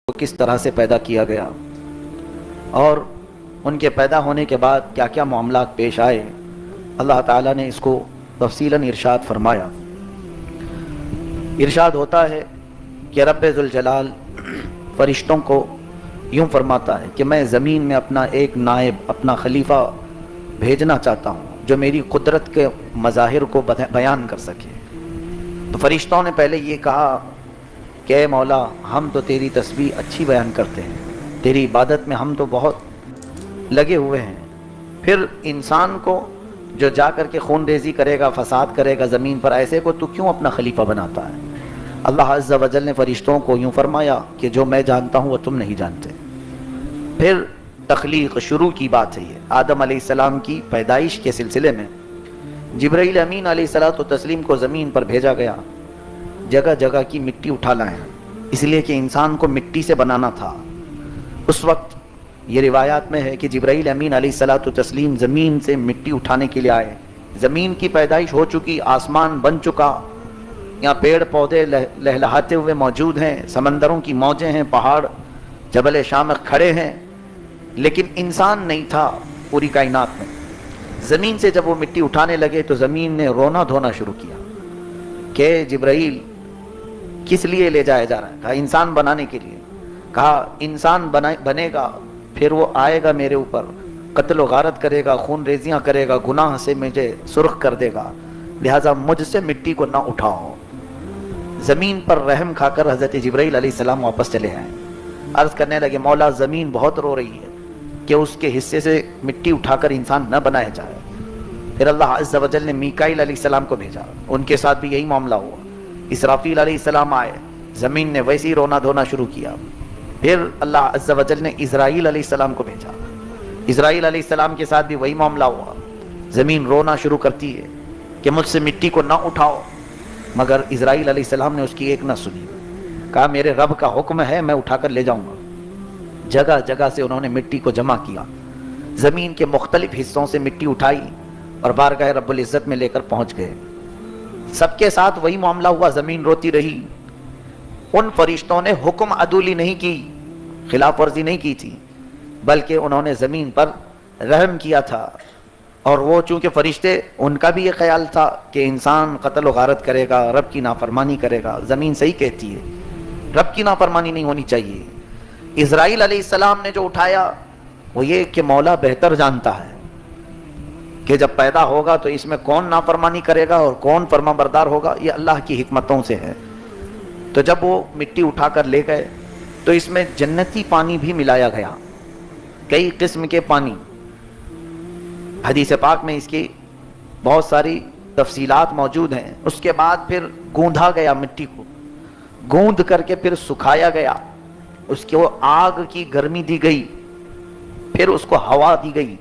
کس طرح سے پیدا کیا گیا اور ان کے پیدا ہونے کے بعد کیا کیا معاملات پیش آئے، اللہ تعالیٰ نے اس کو تفصیلاً ارشاد فرمایا۔ ارشاد ہوتا ہے کہ رب ذوالجلال فرشتوں کو یوں فرماتا ہے کہ میں زمین میں اپنا ایک نائب، اپنا خلیفہ بھیجنا چاہتا ہوں جو میری قدرت کے مظاہر کو بیان کر سکے۔ تو فرشتوں نے پہلے یہ کہا کہ اے مولا، ہم تو تیری تسبیح اچھی بیان کرتے ہیں، تیری عبادت میں ہم تو بہت لگے ہوئے ہیں، پھر انسان کو جو جا کر کے خون ریزی کرے گا، فساد کرے گا زمین پر، ایسے کو تو کیوں اپنا خلیفہ بناتا ہے؟ اللہ عز و جل نے فرشتوں کو یوں فرمایا کہ جو میں جانتا ہوں وہ تم نہیں جانتے۔ پھر تخلیق شروع کی بات ہے، یہ آدم علیہ السلام کی پیدائش کے سلسلے میں جبرائیل امین علیہ الصلوۃ والتسلیم کو زمین پر بھیجا گیا، جگہ جگہ کی مٹی اٹھا لائیں، اس لیے کہ انسان کو مٹی سے بنانا تھا۔ اس وقت یہ روایات میں ہے کہ جبرائیل امین علیہ الصلوۃ والتسلیم زمین سے مٹی اٹھانے کے لیے آئے، زمین کی پیدائش ہو چکی، آسمان بن چکا، یہاں پیڑ پودے لہلہاتے ہوئے موجود ہیں، سمندروں کی موجیں ہیں، پہاڑ جبل شامخ کھڑے ہیں، لیکن انسان نہیں تھا پوری کائنات میں۔ زمین سے جب وہ مٹی اٹھانے لگے تو زمین نے رونا دھونا شروع کیا کہ جبرائیل کس لیے لے جایا جا رہا ہے؟ کہا انسان بنانے کے لیے۔ کہا انسان بنے گا، پھر وہ آئے گا میرے اوپر، قتل و غارت کرے گا، خون ریزیاں کرے گا، گناہ سے مجھے سرخ کر دے گا، لہٰذا مجھ سے مٹی کو نہ اٹھاؤ۔ زمین پر رحم کھا کر حضرت جبرائیل علیہ السلام واپس چلے آئے، عرض کرنے لگے مولا زمین بہت رو رہی ہے کہ اس کے حصے سے مٹی اٹھا کر انسان نہ بنایا جائے۔ پھر اللہ عز و جل نے میکائیل علیہ السلام کو بھیجا، ان کے ساتھ بھی یہی معاملہ ہوا۔ اسرافیل علیہ السلام آئے، زمین نے ویسے ہی رونا دھونا شروع کیا۔ پھر اللہ عز و جل نے اسرائیل علیہ السلام کو بھیجا، اسرائیل علیہ السلام کے ساتھ بھی وہی معاملہ ہوا، زمین رونا شروع کرتی ہے کہ مجھ سے مٹی کو نہ اٹھاؤ، مگر اسرائیل علیہ السلام نے اس کی ایک نہ سنی، کہا میرے رب کا حکم ہے میں اٹھا کر لے جاؤں گا۔ جگہ جگہ سے انہوں نے مٹی کو جمع کیا، زمین کے مختلف حصوں سے مٹی اٹھائی اور بارگاہ رب العزت میں لے کر پہنچ گئے۔ سب کے ساتھ وہی معاملہ ہوا، زمین روتی رہی۔ ان فرشتوں نے حکم عدولی نہیں کی، خلاف ورزی نہیں کی تھی، بلکہ انہوں نے زمین پر رحم کیا تھا۔ اور وہ چونکہ فرشتے، ان کا بھی یہ خیال تھا کہ انسان قتل و غارت کرے گا، رب کی نافرمانی کرے گا، زمین صحیح کہتی ہے، رب کی نافرمانی نہیں ہونی چاہیے۔ اسرائیل علیہ السلام نے جو اٹھایا وہ یہ کہ مولا بہتر جانتا ہے کہ جب پیدا ہوگا تو اس میں کون نافرمانی کرے گا اور کون فرما بردار ہوگا، یہ اللہ کی حکمتوں سے ہے۔ تو جب وہ مٹی اٹھا کر لے گئے تو اس میں جنتی پانی بھی ملایا گیا، کئی قسم کے پانی۔ حدیث پاک میں اس کی بہت ساری تفصیلات موجود ہیں۔ اس کے بعد پھر گوندھا گیا، مٹی کو گوندھ کر کے پھر سکھایا گیا، اس کو آگ کی گرمی دی گئی، پھر اس کو ہوا دی گئی۔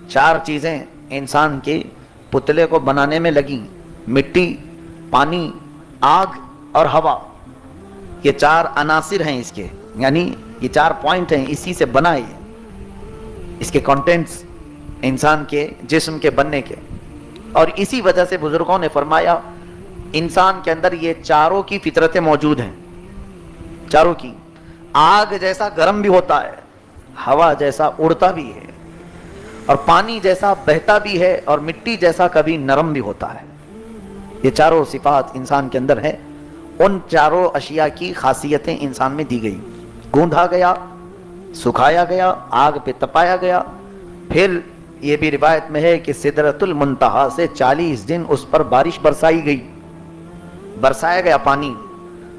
چار چیزیں انسان کے پتلے کو بنانے میں لگیں، مٹی، پانی، آگ اور ہوا۔ یہ چار عناصر ہیں اس کے، یعنی یہ چار پوائنٹ ہیں، اسی سے بنائے اس کے کنٹینٹس انسان کے جسم کے بننے کے۔ اور اسی وجہ سے بزرگوں نے فرمایا انسان کے اندر یہ چاروں کی فطرتیں موجود ہیں، چاروں کی۔ آگ جیسا گرم بھی ہوتا ہے، ہوا جیسا اڑتا بھی ہے، اور پانی جیسا بہتا بھی ہے، اور مٹی جیسا کبھی نرم بھی ہوتا ہے۔ یہ چاروں صفات انسان کے اندر ہے، ان چاروں اشیاء کی خاصیتیں انسان میں دی گئی۔ گوندھا گیا، سکھایا گیا، آگ پہ تپایا گیا، پھر یہ بھی روایت میں ہے کہ سدرۃ المنتہا سے 40 دن اس پر بارش برسائی گئی، برسایا گیا پانی۔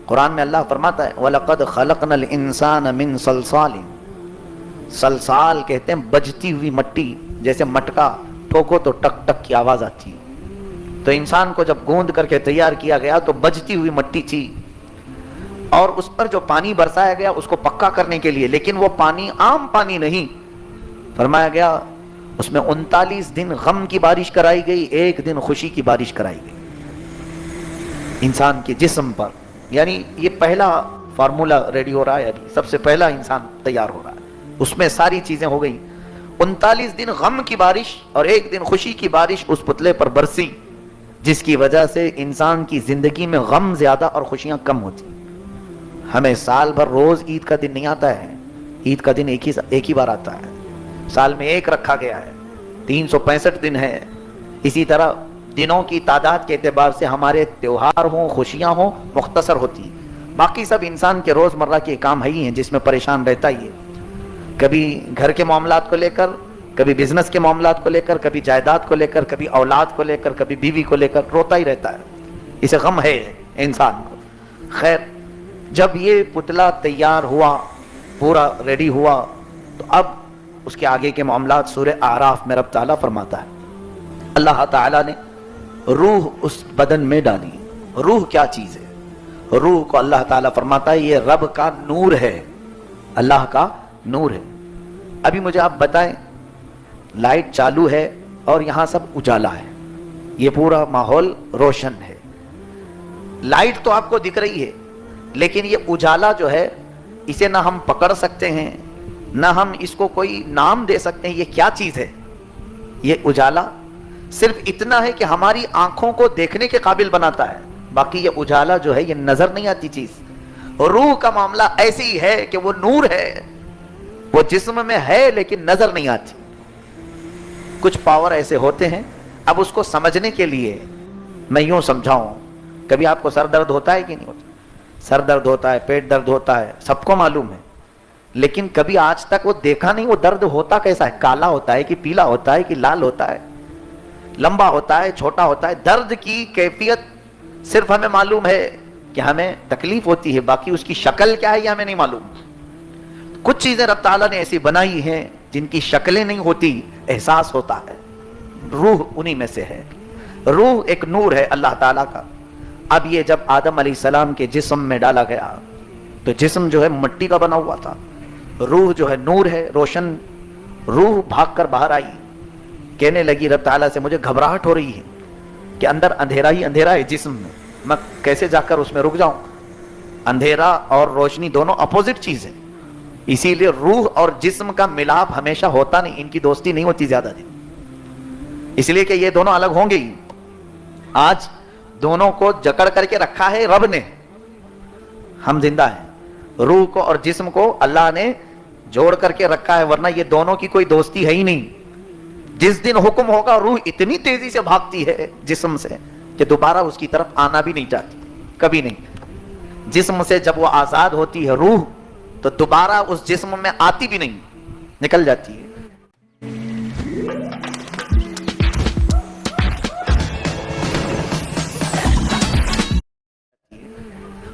قرآن میں اللہ فرماتا ہے وَلَقَدْ خَلَقْنَا الْإِنسَانَ مِنْ صَلْصَالٍ، صلصال کہتے ہیں بجتی ہوئی مٹی، جیسے مٹکا ٹھوکو تو ٹک ٹک کی آواز آتی ہے۔ تو انسان کو جب گوندھ کر کے تیار کیا گیا تو بجتی ہوئی مٹی تھی، اور اس پر جو پانی برسایا گیا اس کو پکا کرنے کے لیے، لیکن وہ پانی عام پانی نہیں، فرمایا گیا اس میں 39 دن غم کی بارش کرائی گئی، 1 دن خوشی کی بارش کرائی گئی انسان کے جسم پر۔ یعنی یہ پہلا فارمولا ریڈی ہو رہا ہے، ابھی سب سے پہلا انسان تیار ہو رہا ہے، اس میں ساری چیزیں ہو گئی۔ 39 دن غم کی بارش اور 1 دن خوشی کی بارش اس پتلے پر برسی، جس کی وجہ سے انسان کی زندگی میں غم زیادہ اور خوشیاں کم ہوتی۔ ہمیں سال بھر روز عید کا دن نہیں آتا ہے، عید کا دن ایک ہی بار آتا ہے، سال میں ایک رکھا گیا ہے، 365 دن ہے۔ اسی طرح دنوں کی تعداد کے اعتبار سے ہمارے تیوہار ہوں، خوشیاں ہوں، مختصر ہوتی ہیں۔ باقی سب انسان کے روزمرہ کے کام ہی ہیں جس میں پریشان رہتا ہی ہے، کبھی گھر کے معاملات کو لے کر، کبھی بزنس کے معاملات کو لے کر، کبھی جائیداد کو لے کر، کبھی اولاد کو لے کر، کبھی بیوی کو لے کر روتا ہی رہتا ہے، اسے غم ہے انسان کو۔ خیر، جب یہ پتلا تیار ہوا، پورا ریڈی ہوا، تو اب اس کے آگے کے معاملات سورہ اعراف میں رب تعالیٰ فرماتا ہے، اللہ تعالیٰ نے روح اس بدن میں ڈالی۔ روح کیا چیز ہے؟ روح کو اللہ تعالیٰ فرماتا ہے یہ رب کا نور ہے، اللہ کا نور ہے۔ ابھی مجھے آپ بتائیں، لائٹ چالو ہے اور یہاں سب اجالا ہے، یہ پورا ماحول روشن ہے، لائٹ تو آپ کو دکھ رہی ہے، لیکن یہ اجالا جو ہے اسے نہ ہم پکڑ سکتے ہیں، نہ ہم اس کو کوئی نام دے سکتے ہیں، یہ کیا چیز ہے؟ یہ اجالا صرف اتنا ہے کہ ہماری آنکھوں کو دیکھنے کے قابل بناتا ہے، باقی یہ اجالا جو ہے یہ نظر نہیں آتی چیز۔ روح کا معاملہ ایسے ہی ہے کہ وہ نور ہے، وہ جسم میں ہے لیکن نظر نہیں آتی۔ کچھ پاور ایسے ہوتے ہیں، اب اس کو سمجھنے کے لیے میں یوں سمجھاؤں، کبھی آپ کو سر درد ہوتا ہے کہ نہیں ہوتا؟ سر درد ہوتا ہے، پیٹ درد ہوتا ہے، سب کو معلوم ہے، لیکن کبھی آج تک وہ دیکھا نہیں وہ درد ہوتا کیسا ہے، کالا ہوتا ہے کہ پیلا ہوتا ہے کہ لال ہوتا ہے، لمبا ہوتا ہے چھوٹا ہوتا ہے۔ درد کی کیفیت صرف ہمیں معلوم ہے کہ ہمیں تکلیف ہوتی ہے، باقی اس کی شکل کیا ہے یہ ہمیں نہیں معلوم۔ کچھ چیزیں رب تعالیٰ نے ایسی بنائی ہیں جن کی شکلیں نہیں ہوتی، احساس ہوتا ہے، روح انہی میں سے ہے۔ روح ایک نور ہے اللہ تعالیٰ کا۔ اب یہ جب آدم علیہ السلام کے جسم میں ڈالا گیا تو جسم جو ہے مٹی کا بنا ہوا تھا، روح جو ہے نور ہے، روشن۔ روح بھاگ کر باہر آئی، کہنے لگی رب تعالیٰ سے مجھے گھبراہٹ ہو رہی ہے کہ اندر اندھیرا ہی اندھیرا ہے جسم میں کیسے جا کر اس میں رک جاؤں؟ اندھیرا اور روشنی دونوں اپوزٹ چیز ہے، اسی لیے روح اور جسم کا ملاپ ہمیشہ ہوتا نہیں، ان کی دوستی نہیں ہوتی زیادہ دن، اس لیے کہ یہ دونوں الگ ہوں گے ہی۔ آج دونوں کو جکڑ کر کے رکھا ہے رب نے، ہم زندہ ہیں، روح کو اور جسم کو اللہ نے جوڑ کر کے رکھا ہے، ورنہ یہ دونوں کی کوئی دوستی ہے ہی نہیں۔ جس دن حکم ہوگا روح اتنی تیزی سے بھاگتی ہے جسم سے کہ دوبارہ اس کی طرف آنا بھی نہیں چاہتی، کبھی نہیں۔ جسم سے جب وہ آزاد ہوتی ہے روح تو دوبارہ اس جسم میں آتی بھی نہیں، نکل جاتی ہے۔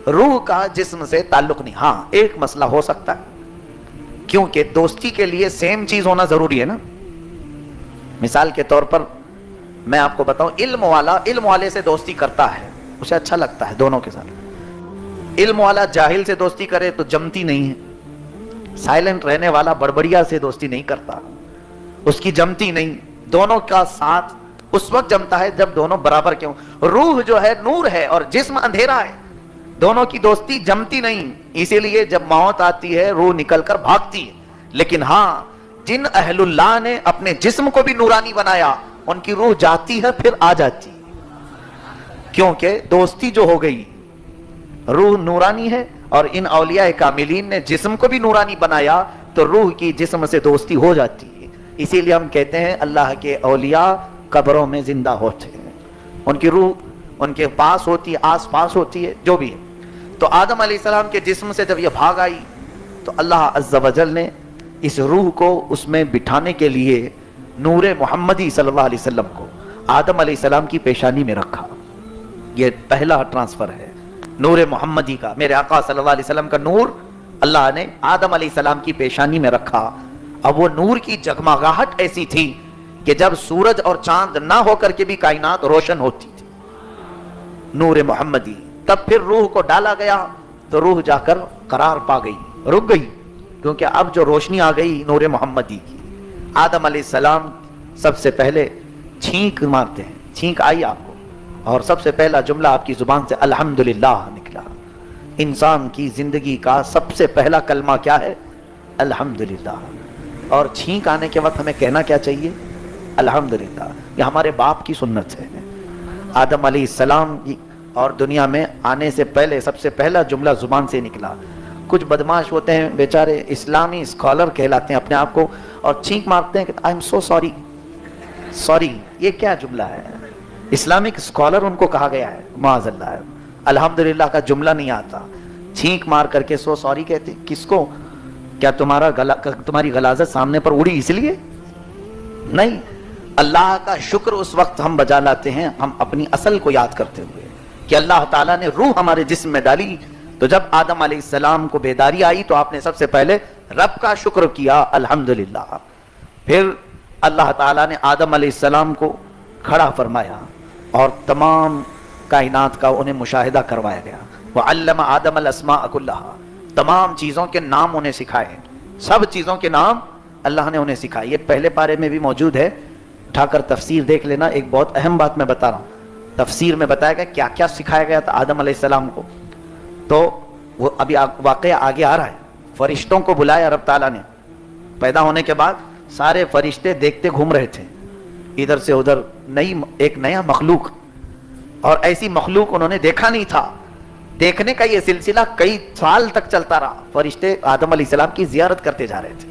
روح کا جسم سے تعلق نہیں۔ ہاں ایک مسئلہ ہو سکتا ہے، کیونکہ دوستی کے لیے سیم چیز ہونا ضروری ہے نا۔ مثال کے طور پر میں آپ کو بتاؤں، علم والا علم والے سے دوستی کرتا ہے، اسے اچھا لگتا ہے دونوں کے ساتھ۔ علم والا جاہل سے دوستی کرے تو جمتی نہیں ہے۔ سائلنٹ رہنے والا بڑبڑیا سے دوستی نہیں کرتا، اس کی جمتی نہیں۔ دونوں کا ساتھ اس وقت جمتا ہے جب دونوں برابر کے ہوں۔ روح جو ہے نور ہے اور جسم اندھیرا ہے، دونوں کی دوستی جمتی نہیں، اسی لیے جب موت آتی ہے روح نکل کر بھاگتی ہے۔ لیکن ہاں جن اہل اللہ نے اپنے جسم کو بھی نورانی بنایا، ان کی روح جاتی ہے پھر آ جاتی، کیونکہ دوستی جو ہو گئی، روح نورانی ہے، اور ان اولیاء کاملین نے جسم کو بھی نورانی بنایا تو روح کی جسم سے دوستی ہو جاتی ہے۔ اسی لیے ہم کہتے ہیں اللہ کے اولیاء قبروں میں زندہ ہوتے ہیں، ان کی روح ان کے پاس ہوتی ہے، آس پاس ہوتی ہے، جو بھی ہے۔ تو آدم علیہ السلام کے جسم سے جب یہ بھاگ آئی تو اللہ عز و جل نے اس روح کو اس میں بٹھانے کے لیے نور محمدی صلی اللہ علیہ وسلم کو آدم علیہ السلام کی پیشانی میں رکھا۔ یہ پہلا ٹرانسفر ہے نور محمدی کا، میرے آقا صلی اللہ علیہ وسلم کا نور اللہ نے آدم علیہ السلام کی پیشانی میں رکھا۔ اب وہ نور کی جگمگاہٹ ایسی تھی کہ جب سورج اور چاند نہ ہو کر کے بھی کائنات روشن ہوتی تھی، نور محمدی۔ تب پھر روح کو ڈالا گیا تو روح جا کر قرار پا گئی، رک گئی، کیونکہ اب جو روشنی آ گئی نور محمدی کی۔ آدم علیہ السلام سب سے پہلے چھینک مارتے ہیں، چھینک آئی آپ کو، اور سب سے پہلا جملہ آپ کی زبان سے الحمدللہ نکلا۔ انسان کی زندگی کا سب سے پہلا کلمہ کیا ہے؟ الحمدللہ۔ اور چھینک آنے کے وقت ہمیں کہنا کیا چاہیے؟ الحمدللہ۔ یہ ہمارے باپ کی سنت ہے۔ آدم علیہ السلام اور دنیا میں آنے سے پہلے سب سے پہلا جملہ زبان سے نکلا. کچھ بدماش ہوتے ہیں بیچارے, اسلامی اسکالر کہلاتے ہیں اپنے آپ کو, اور چھینک مارتے ہیں کہ I am so sorry. Sorry یہ کیا جملہ ہے؟ اسلامک اسکالر ان کو کہا گیا ہے, معاذ اللہ. الحمدللہ کا جملہ نہیں آتا, چھینک مار کر کے سو سوری کہتے. کس کو؟ کیا تمہاری غلاظت سامنے پر اڑی اس لیے؟ نہیں. اللہ کا شکر اس وقت ہم بجا لاتے ہیں ہم اپنی اصل کو یاد کرتے ہوئے کہ اللہ تعالیٰ نے روح ہمارے جسم میں ڈالی. تو جب آدم علیہ السلام کو بیداری آئی تو آپ نے سب سے پہلے رب کا شکر کیا, الحمدللہ. پھر اللہ تعالیٰ نے آدم علیہ السلام کو کھڑا فرمایا اور تمام کائنات کا انہیں مشاہدہ کروایا گیا. وَعَلَّمَ آدَمَ الْأَسْمَاءَ كُلَّهَا, تمام چیزوں کے نام انہیں سکھائے, سب چیزوں کے نام اللہ نے انہیں سکھائے. یہ پہلے پارے میں بھی موجود ہے, اٹھا کر تفسیر دیکھ لینا. ایک بہت اہم بات میں بتا رہا ہوں, تفسیر میں بتایا گیا کیا کیا سکھایا گیا تھا آدم علیہ السلام کو. تو وہ ابھی واقعہ آگے آ رہا ہے. فرشتوں کو بلایا رب تعالیٰ نے. پیدا ہونے کے بعد سارے فرشتے دیکھتے گھوم رہے تھے ادھر سے ادھر, ایک نیا مخلوق, اور ایسی مخلوق انہوں نے دیکھا نہیں تھا. دیکھنے کا یہ سلسلہ کئی سال تک چلتا رہا. فرشتے آدم علیہ السلام کی زیارت کرتے جا رہے تھے.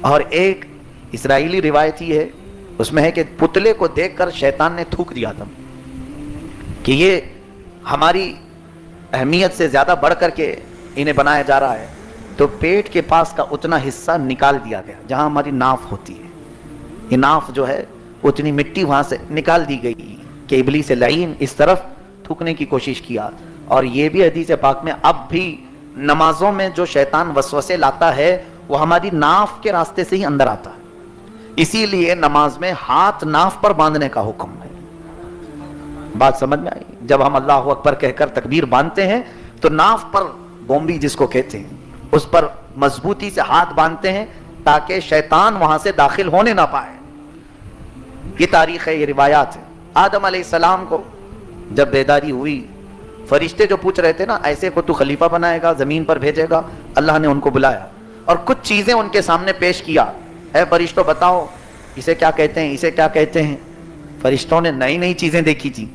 اور ایک اسرائیلی روایت ہی ہے, اس میں ہے کہ پتلے کو دیکھ کر شیطان نے تھوک دیا آدم کہ یہ ہماری اہمیت سے زیادہ بڑھ کر کے انہیں بنایا جا رہا ہے. تو پیٹ کے پاس کا اتنا حصہ نکال دیا گیا جہاں ہماری ناف ہوتی ہے. یہ ناف جو ہے اتنی مٹی وہاں سے نکال دی گئی کہ ابلیس لعین اس طرف تھوکنے کی کوشش کیا. اور یہ بھی حدیث پاک میں اب بھی نمازوں میں جو شیطان وسوسے لاتا ہے وہ ہماری ناف کے راستے سے ہی اندر آتا ہے. اسی لیے نماز میں ہاتھ ناف پر باندھنے کا حکم ہے. بات سمجھ میں آئی؟ جب ہم اللہ اکبر کہہ کر تکبیر باندھتے ہیں تو ناف پر, بومبی جس کو کہتے ہیں, اس پر مضبوطی سے ہاتھ باندھتے ہیں تاکہ شیطان وہاں سے داخل ہونے نہ پائے. یہ تاریخ ہے, یہ روایات ہے. آدم علیہ السلام کو جب بیداری ہوئی, فرشتے جو پوچھ رہے تھے نا ایسے کو تو خلیفہ بنائے گا, زمین پر بھیجے گا, اللہ نے ان کو بلایا اور کچھ چیزیں ان کے سامنے پیش کیا. اے فرشتوں بتاؤ اسے کیا کہتے ہیں, اسے کیا کہتے ہیں. فرشتوں نے نئی نئی چیزیں دیکھی تھی,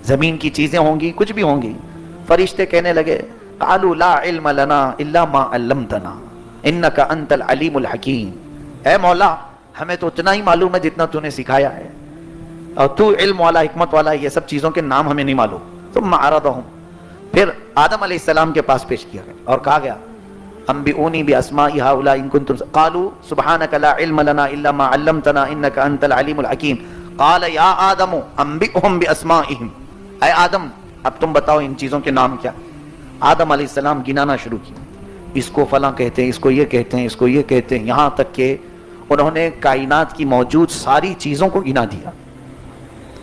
زمین کی چیزیں ہوں گی, کچھ بھی ہوں گی. فرشتے کہنے لگے قالوا لا علم لنا الا ما علمتنا انک انت العلیم الحکیم. اے مولا ہمیں تو اتنا ہی معلوم ہے جتنا تو نے سکھایا ہے, اور تو علم والا, حکمت والا, یہ سب چیزوں کے نام ہمیں نہیں معلوم. ثم عرضهم, پھر آدم علیہ السلام کے پاس پیش کیا گیا اور کہا گیا انبئونی باسماء هؤلاء ان کنتم, قالوا سبحانك لا علم لنا الا ما علمتنا انك انت العلیم الحکیم. قال یا آدم انبئهم باسمائهم, اے آدم اب تم بتاؤ ان چیزوں کے نام کیا. آدم علیہ السلام گنانا شروع کیا, اس کو فلاں کہتے ہیں, اس کو یہ کہتے ہیں, اس کو یہ کہتے ہیں, یہاں تک کہ انہوں نے کائنات کی موجود ساری چیزوں کو گنا دیا.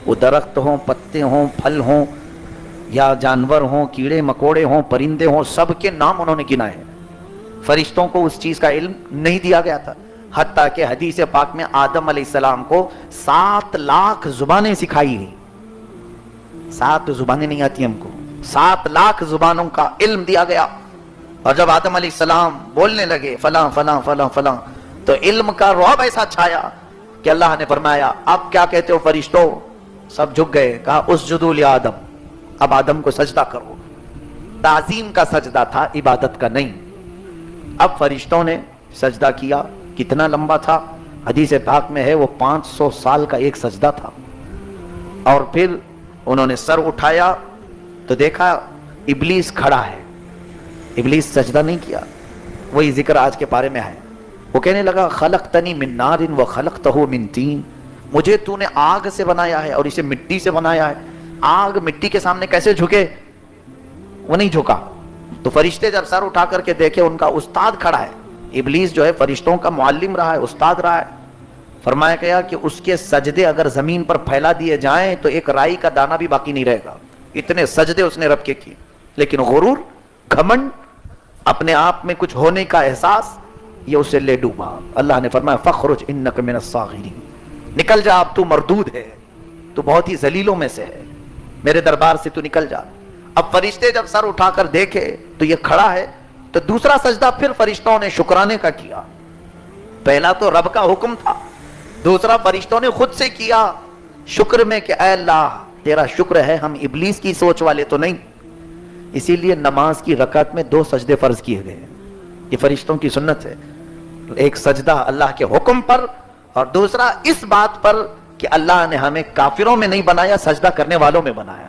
وہ درخت ہوں, پتے ہوں, پھل ہوں, یا جانور ہوں, کیڑے مکوڑے ہوں, پرندے ہوں, سب کے نام انہوں نے گنائے. فرشتوں کو اس چیز کا علم نہیں دیا گیا تھا. حتیٰ کہ حدیث پاک میں آدم علیہ السلام کو 7 لاکھ زبانیں سکھائی گئی. 7 زبانیں نہیں آتی ہم کو, 7 لاکھ زبانوں کا علم دیا گیا. اور جب آدم علیہ السلام بولنے لگے فلاں فلاں فلاں فلاں, تو علم کا رعب ایسا چھایا کہ اللہ نے فرمایا اب کیا کہتے ہو فرشتوں. سب جھک گئے, کہا اسجدوا لآدم, اب آدم کو سجدہ کرو. تعظیم کا سجدہ تھا, عبادت کا نہیں. اب فرشتوں نے سجدہ کیا. کتنا لمبا تھا؟ حدیث پاک میں ہے وہ 500 سال کا ایک سجدہ تھا. اور پھر انہوں نے سر اٹھایا تو دیکھا ابلیس کھڑا ہے. ابلیس سجدہ نہیں کیا, وہی ذکر آج کے پارے میں ہے. وہ کہنے لگا خلقتنی من نار وخلقتہ من طین, مجھے تو نے آگ سے بنایا ہے اور اسے مٹی سے بنایا ہے. آگ مٹی کے سامنے کیسے جھکے؟ وہ نہیں جھکا. تو فرشتے جب سر اٹھا کر کے دیکھے ان کا استاد کھڑا ہے. ابلیس جو ہے فرشتوں کا معلم رہا ہے, استاد رہا ہے. فرمایا گیا کہ اس کے سجدے اگر زمین پر پھیلا دیے جائیں تو ایک رائی کا دانہ بھی باقی نہیں رہے گا. اتنے سجدے اس نے رب کے کیے. لیکن غرور, گھمنڈ, اپنے آپ میں کچھ ہونے کا احساس, یہ اسے لے ڈوبا. اللہ نے فرمایا فخرج انک من الصاغرین, نکل جا, اب تو مردود ہے, تو بہت ہی ذلیلوں میں سے ہے, میرے دربار سے تو نکل جا. اب فرشتے جب سر اٹھا کر دیکھے تو یہ کھڑا ہے, تو دوسرا سجدہ پھر فرشتوں نے شکرانے کا کیا. پہلا تو رب کا حکم تھا, دوسرا فرشتوں نے خود سے کیا شکر میں کہ اے اللہ تیرا شکر ہے ہم ابلیس کی سوچ والے تو نہیں. اسی لیے نماز کی رکعت میں 2 سجدے فرض کیے گئے ہیں. یہ فرشتوں کی سنت ہے. ایک سجدہ اللہ کے حکم پر اور دوسرا اس بات پر کہ اللہ نے ہمیں کافروں میں نہیں بنایا, سجدہ کرنے والوں میں بنایا.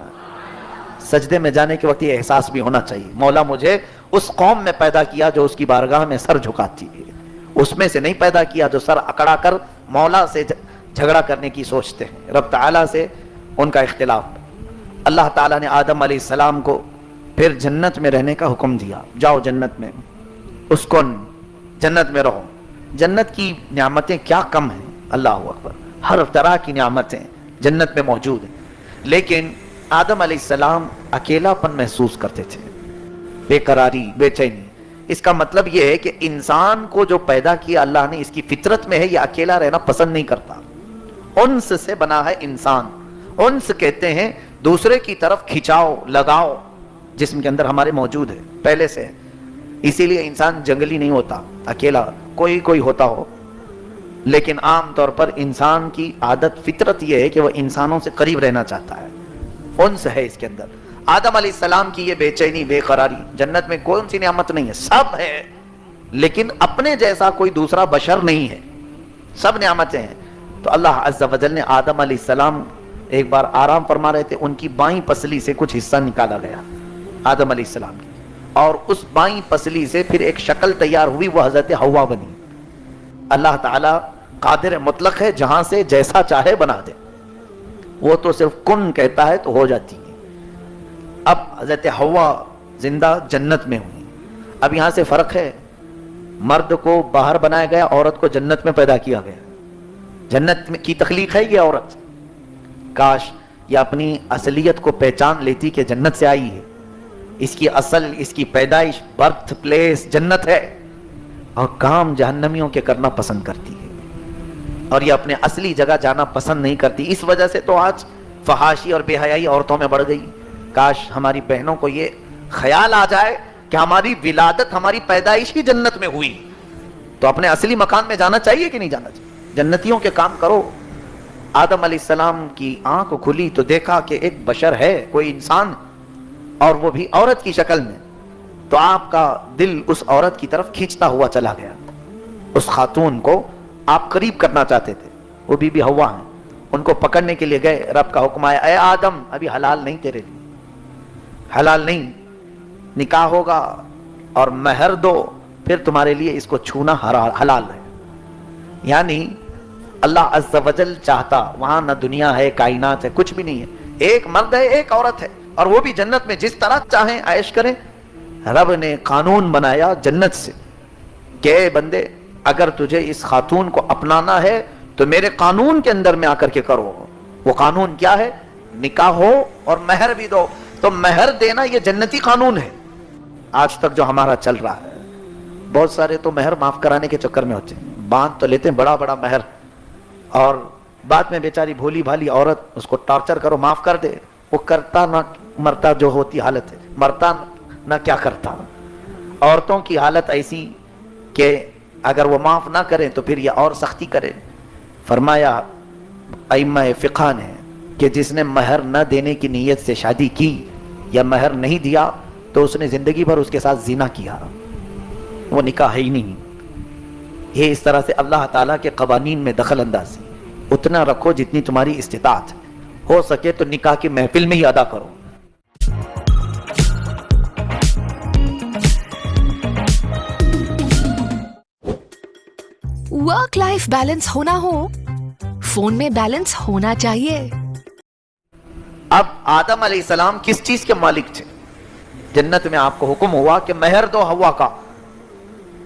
سجدے میں جانے کے وقت یہ احساس بھی ہونا چاہیے, مولا مجھے اس قوم میں پیدا کیا جو اس کی بارگاہ میں سر جھکاتی ہے, اس میں سے نہیں پیدا کیا جو سر اکڑا کر مولا سے جھگڑا کرنے کی سوچتے ہیں. رب تعالیٰ سے ان کا اختلاف. اللہ تعالیٰ نے آدم علیہ السلام کو پھر جنت میں رہنے کا حکم دیا, جاؤ جنت میں, اسکن, جنت میں رہو. جنت کی نعمتیں کیا کم ہیں, اللہ اکبر, ہر طرح کی نعمتیں جنت میں موجود ہیں. لیکن آدم علیہ السلام اکیلا پن محسوس کرتے تھے, بے قراری, بے چینی. اس کا مطلب یہ ہے کہ انسان کو جو پیدا کیا اللہ نے, اس کی فطرت میں ہے یہ اکیلا رہنا پسند نہیں کرتا. انس سے بنا ہے انسان. انس کہتے ہیں دوسرے کی طرف کھچاؤ, لگاؤ, جسم کے اندر ہمارے موجود ہے پہلے سے. اسی لیے انسان جنگلی نہیں ہوتا, اکیلا کوئی ہوتا ہو, لیکن عام طور پر انسان کی عادت, فطرت یہ ہے کہ وہ انسانوں سے قریب رہنا چاہتا ہے. انس ہے اس کے اندر. آدم علیہ السلام کی یہ بے چینی, بے قراری, جنت میں کون سی نعمت نہیں ہے, سب ہے, لیکن اپنے جیسا کوئی دوسرا بشر نہیں ہے, سب نعمتیں ہیں. تو اللہ عز و جل نے آدم علیہ السلام ایک بار آرام فرما رہے تھے, ان کی بائیں پسلی سے کچھ حصہ نکالا گیا آدم علیہ السلام کی, اور اس بائیں پسلی سے پھر ایک شکل تیار ہوئی, وہ حضرت حوا بنی. اللہ تعالیٰ قادر مطلق ہے, جہاں سے جیسا چاہے بنا دے. وہ تو صرف کن کہتا ہے تو ہو جاتی ہے. اب حضرت حوا زندہ جنت میں ہوئی. اب یہاں سے فرق ہے, مرد کو باہر بنایا گیا, عورت کو جنت میں پیدا کیا گیا. جنت میں کی تخلیق ہے یہ عورت. کاش یہ اپنی اصلیت کو پہچان لیتی کہ جنت سے آئی ہے, اس کی اصل, اس کی پیدائش, برتھ پلیس جنت ہے, اور کام جہنمیوں کے کرنا پسند کرتی ہے, اور یہ اپنے اصلی جگہ جانا پسند نہیں کرتی. اس وجہ سے تو آج فحاشی اور بے حیائی عورتوں میں بڑھ گئی. کاش ہماری بہنوں کو یہ خیال آ جائے کہ ہماری ولادت, ہماری پیدائش ہی جنت میں ہوئی, تو اپنے اصلی مکان میں جانا چاہیے کہ نہیں جانا چاہیے. جنتیوں کے کام کرو. آدم علیہ السلام کی آنکھ کھلی تو دیکھا کہ ایک بشر ہے, کوئی انسان, اور وہ بھی عورت کی شکل میں. تو آپ کا دل اس عورت کی طرف کھینچتا ہوا چلا گیا. اس خاتون کو آپ قریب کرنا چاہتے تھے, وہ بی بی حوا ہیں. ان کو پکڑنے کے لیے گئے, رب کا حکم آیا, اے آدم ابھی حلال نہیں, تیرے لیے حلال نہیں, نکاح ہوگا اور مہر دو, پھر تمہارے لیے اس کو چھونا حلال ہے. یعنی اللہ عز و جل چاہتا, وہاں نہ دنیا ہے, کائنات ہے, کچھ بھی نہیں ہے, ایک مرد ہے, ایک عورت ہے, اور وہ بھی جنت میں جس طرح چاہیں عیش کریں. رب نے قانون بنایا جنت سے کہ اے بندے, اگر تجھے اس خاتون کو اپنانا ہے تو میرے قانون کے اندر میں آ کر کے کرو. وہ قانون کیا ہے؟ نکاح ہو اور مہر بھی دو. تو مہر دینا یہ جنتی قانون ہے. آج تک جو ہمارا چل رہا ہے, بہت سارے تو مہر معاف کرانے کے چکر میں ہوتے ہیں, باندھ تو لیتے ہیں بڑا بڑا مہر, اور بعد میں بیچاری بھولی بھالی عورت, اس کو ٹارچر کرو, معاف کر دے. وہ کرتا نہ مرتا جو ہوتی حالت ہے, مرتا نہ کیا کرتا. عورتوں کی حالت ایسی کہ اگر وہ معاف نہ کریں تو پھر یہ اور سختی کرے. فرمایا ائمہ فقہ نے کہ جس نے مہر نہ دینے کی نیت سے شادی کی یا مہر نہیں دیا تو اس نے زندگی بھر اس کے ساتھ زنا کیا, وہ نکاح ہی نہیں. یہ اس طرح سے اللہ تعالیٰ کے قوانین میں دخل اندازی. اتنا رکھو جتنی تمہاری استطاعت, ہو سکے تو نکاح کی محفل میں ہی ادا کرو. ورک لائف بیلنس ہونا ہو, فون میں بیلنس ہونا چاہیے. اب آدم علیہ السلام کس چیز کے مالک تھے؟ جنت میں آپ کو حکم ہوا کہ مہر دو حوا کا.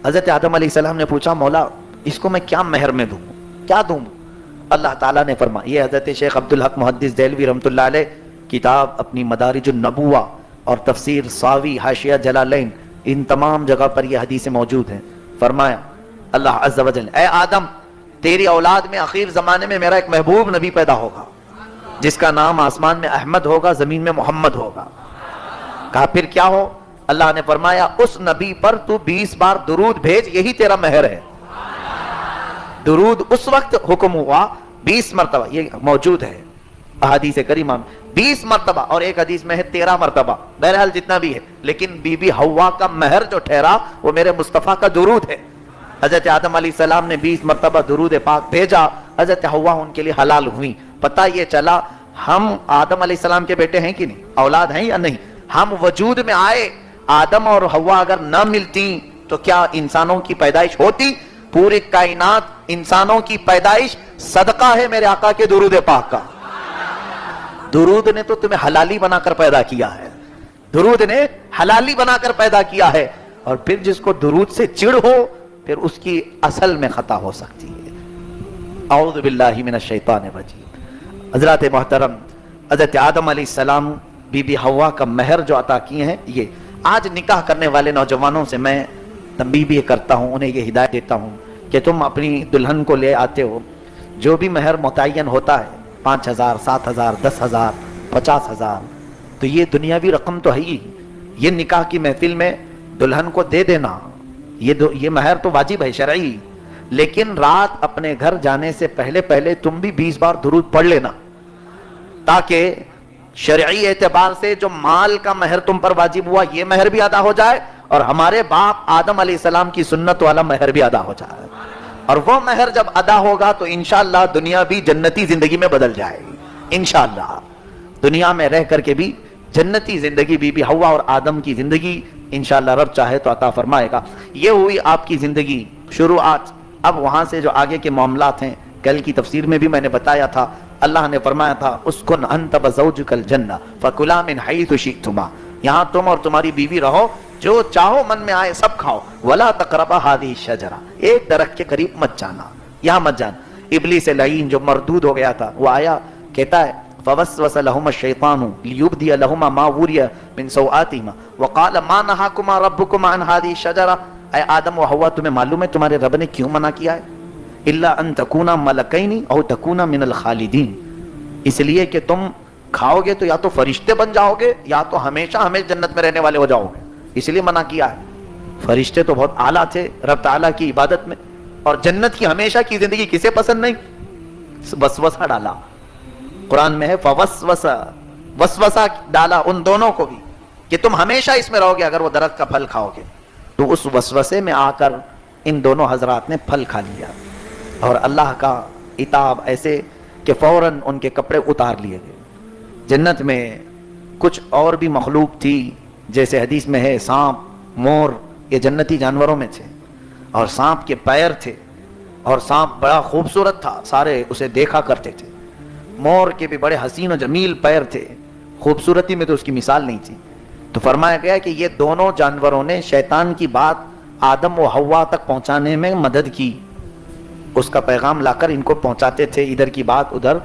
حضرت آدم علیہ السلام نے پوچھا, مولا اس کو میں کیا مہر میں دوں, کیا دوں؟ اللہ تعالیٰ نے فرمایا, یہ حضرت شیخ عبدالحق محدث دہلوی رحمۃ اللہ علیہ کتاب اپنی مدارج النبوہ اور تفسیر ساوی حاشیہ جلالین, ان تمام جگہ پر یہ حدیثیں موجود ہیں. فرمایا اللہ عز و جل, اے آدم تیری اولاد میں اخیر زمانے میں میرا ایک محبوب نبی پیدا ہوگا جس کا نام آسمان میں احمد ہوگا, زمین میں محمد ہوگا. کہا پھر کیا ہو؟ اللہ نے فرمایا اس نبی پر تو 20 بار درود بھیج, یہی تیرا مہر ہے. درود اس وقت حکم ہوا 20 مرتبہ, یہ موجود ہے احادیث کریمہ میں 20 مرتبہ، اور ایک حدیث میں ہے 13 مرتبہ، بہرحال جتنا بھی ہے، لیکن بی بی حوا کا مہر جو ٹھہرا وہ میرے مصطفیٰ کا درود ہے۔ حضرت آدم علیہ السلام نے 20 مرتبہ درود پاک بھیجا، حضرت حوا ان کے لیے حلال ہوئی۔ پتہ یہ چلا ہم آدم علیہ السلام کے بیٹے ہیں کہ نہیں، اولاد ہیں یا نہیں؟ ہم وجود میں آئے، آدم اور حوا اگر نہ ملتی تو کیا انسانوں کی پیدائش ہوتی؟ پوری کائنات انسانوں کی پیدائش صدقہ ہے میرے آقا کے درود پاک کا۔ درود نے تو تمہیں حلالی بنا کر پیدا کیا ہے، درود نے حلالی بنا کر پیدا کیا ہے، اور پھر جس کو درود سے چڑ ہو پھر اس کی اصل میں خطا ہو سکتی ہے۔ اعوذ باللہ من الشیطان الرجیم۔ حضرات محترم، حضرت آدم علیہ السلام بی بی حوا کا مہر جو عطا کیے ہیں، یہ آج نکاح کرنے والے نوجوانوں سے میں تنبیہ بھی کرتا ہوں، انہیں یہ ہدایت دیتا ہوں کہ تم اپنی دلہن کو لے آتے ہو، جو بھی مہر متعین ہوتا ہے 5,000 7,000 10,000 50,000، تو یہ دنیاوی رقم تو ہے ہی، یہ نکاح کی محفل میں دلہن کو دے دینا، یہ مہر تو واجب ہے شرعی، لیکن رات اپنے گھر جانے سے پہلے تم بھی 20 بار درود پڑھ لینا، تاکہ شرعی اعتبار سے جو مال کا مہر تم پر واجب ہوا یہ مہر بھی ادا ہو جائے، اور ہمارے باپ آدم علیہ السلام کی سنت والا مہر بھی ادا ہو جائے، اور وہ مہر جب ادا ہوگا تو انشاءاللہ دنیا بھی جنتی زندگی میں بدل جائے گی، انشاءاللہ دنیا میں رہ کر کے بھی جنتی زندگی بی بی حوا اور آدم کی زندگی انشاءاللہ رب چاہے تو عطا فرمائے گا۔ یہ ہوئی آپ کی زندگی شروعات۔ اب وہاں سے جو آگے کے معاملات ہیں، کل کی تفسیر میں بھی میں نے بتایا تھا، اللہ نے فرمایا تھا اسکن انت وزوجک الجنہ فکلا من حیث شئتما، یہاں تم اور تمہاری بیوی رہو، جو چاہو من میں آئے سب کھاؤ، ولا تقربا هذه الشجرہ، ایک درخت کے قریب مت جانا، یہاں مت جانا۔ ابلیس لعین جو مردود ہو گیا تھا وہ آیا، کہتا ہے فوسوس لهما الشیطان لیبدی لهما ما وری من سوآتهما وقال ما نهاكما ربكما عن هذه الشجرہ، اے آدم و حوا تمہیں معلوم ہے تمہارے رب نے کیوں منع کیا ہے؟ الا ان تکونا ملکین او تکونا من الخالدین، اس لیے کہ تم کھاؤ گے تو یا تو فرشتے بن جاؤ گے یا تو ہمیشہ جنت میں رہنے والے ہو جاؤ گے، اس لیے منع کیا ہے۔ فرشتے تو بہت اعلیٰ تھے رب تعالیٰ کی عبادت میں، اور جنت کی ہمیشہ کی زندگی کسے پسند نہیں؟ وسوسہ ڈالا، قرآن میں ہے وسوسہ ڈالا ان دونوں کو بھی کہ تم ہمیشہ اس میں رہو گے اگر وہ درخت کا پھل کھاؤ گے، تو اس وسوسے میں آ کر ان دونوں حضرات نے پھل کھا لیا، اور اللہ کا عتاب ایسے کہ فوراً ان کے کپڑے اتار لیے گئے۔ جنت میں کچھ اور بھی مخلوق تھی، جیسے حدیث میں ہے سانپ، مور، یہ جنتی جانوروں میں تھے، اور سانپ کے پیر تھے، اور سانپ بڑا خوبصورت تھا، سارے اسے دیکھا کرتے تھے۔ مور کے بھی بڑے حسین و جمیل پیر تھے، خوبصورتی میں تو اس کی مثال نہیں تھی۔ تو فرمایا گیا کہ یہ دونوں جانوروں نے شیطان کی بات آدم و حوا تک پہنچانے میں مدد کی، اس کا پیغام لا کر ان کو پہنچاتے تھے، ادھر کی بات ادھر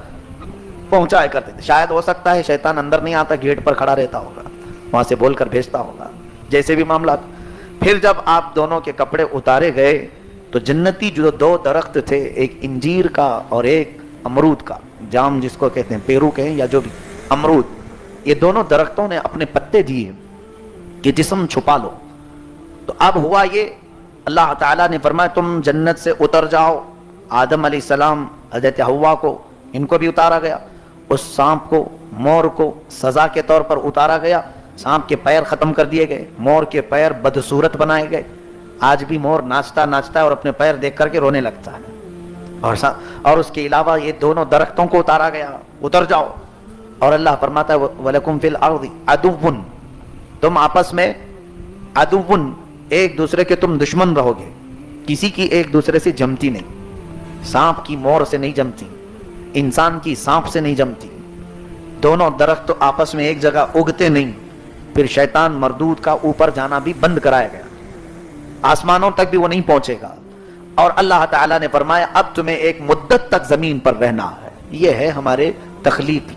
پہنچایا کرتے تھے۔ شاید ہو سکتا ہے شیطان اندر نہیں آتا، گیٹ پر کھڑا رہتا ہوگا، وہاں سے بول کر بھیجتا ہوگا، جیسے بھی معاملات۔ پھر جب آپ دونوں کے کپڑے اتارے گئے تو جنتی جو دو درخت تھے، ایک انجیر کا اور ایک امرود کا، جام جس کو کہتے ہیں، پیرو کہیں یا جو بھی، امرود، یہ دونوں درختوں نے اپنے پتے دیے کہ جسم چھپا لو۔ تو اب ہوا یہ، اللہ تعالیٰ نے فرمایا تم جنت سے اتر جاؤ۔ آدم علیہ السلام، حضرت حوا کو، ان کو بھی اتارا گیا، اس سانپ کو، مور کو سزا کے طور پر اتارا گیا۔ سانپ کے پیر ختم کر دیے گئے، مور کے پیر بدصورت بنائے گئے۔ آج بھی مور ناچتا ہے اور اپنے پیر دیکھ کر کے رونے لگتا ہے، اور اس کے علاوہ یہ دونوں درختوں کو اتارا گیا، اتر جاؤ۔ اور اللہ فرماتا ہے وَلَكُمْ فِي الْأَرْضِ عَدُوٌّ، تم آپس میں عدوٌ، ایک دوسرے کے تم دشمن رہو گے، کسی کی ایک دوسرے سے جمتی نہیں، سانپ کی مور سے نہیں جمتی، انسان کی سانپ سے نہیں جمتی، دونوں درخت تو آپس میں ایک جگہ اگتے نہیں۔ پھر شیطان مردود کا اوپر جانا بھی بند کرایا گیا، آسمانوں تک بھی وہ نہیں پہنچے گا، اور اللہ تعالیٰ نے فرمایا اب تمہیں ایک مدت تک زمین پر رہنا ہے۔ یہ ہے ہمارے تخلیق